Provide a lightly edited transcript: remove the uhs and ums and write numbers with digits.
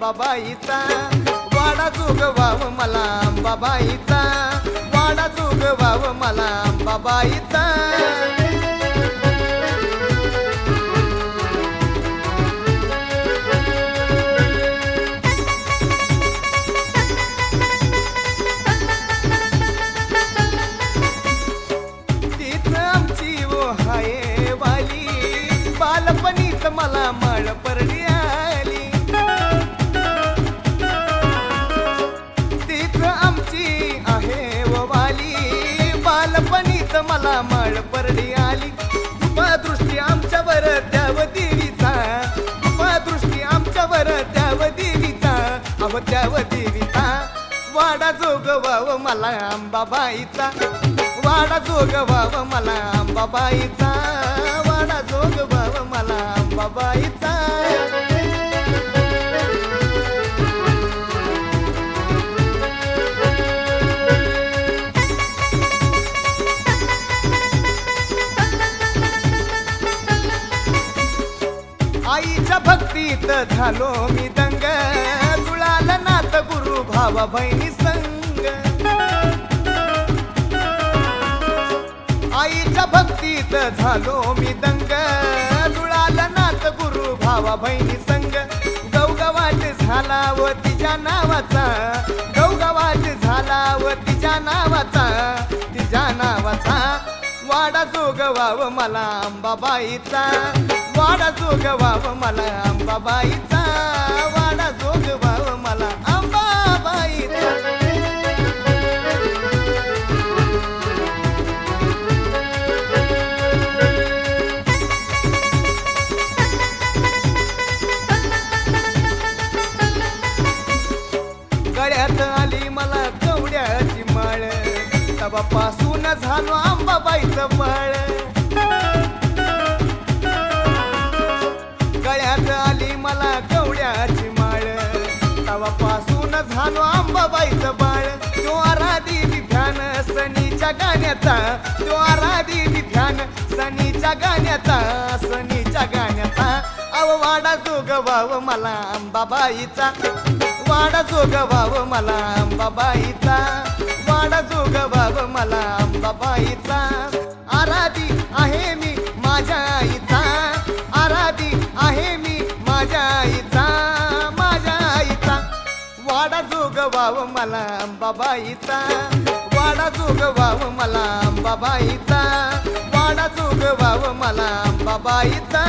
अंबाबाईचा वाडा जोगवाव मला अंबाबाईचा वाडा जोगवाव मला अंबाबाईचा बालपणीच मला मळ परडी आली तीच आमची आहे वाली बालपणीच मला मळ परडी आली दृष्टी आमच्यावर द्याव देवीचा दृष्टी आमच्यावर द्याव देवीचा अव द्याव देवीचा वाडा जोगवाव मला अंबाबाईचा वाडा जोगवाव मला अंबाबाईचा वाडा जोगवाव मला अंबाबाईचा आईच्या भक्तीत झालो मी दंग जुळाला नात गुरु भावा बहिणी संग आईच्या भक्तीत झालो मी दंग जुळाला नात गुरु भावा बहिणी संग गवगवाट झाला व तिच्या नावाचा गवगवाट झाला व तिच्या नावाचा वाडा जोगवाव मला अंबाबाईचा वाडा जोगवाव मला अंबाबाईचा वाडा जोगवाव मला अंबाबाईचा गळ्यात आली मला कवड्याची माळ तवापासून झालो अंबाबाईचं बाळ गळ्यात आली मला कवड्याची माळ तवापासून झालो अंबाबाईचं बाळ तो आराधी ध्यान सनीच्या गाण्याचा तो आराधी ध्यान सनीच्या गाण्याचा अव वाडा जोगवाव मला अंबाबाईचा वाडा जोगवाव मला अंबाबाईचा वाडा जोगवाव मला अंबाबाईचा आराधी आहे मी माझ्या आईचा आराधी आहे मी माझ्या आईचा वाडा जोगवाव मला अंबाबाईचा वाडा जोगवाव मला अंबाबाईचा वाडा जोगवाव मला अंबाबाईचा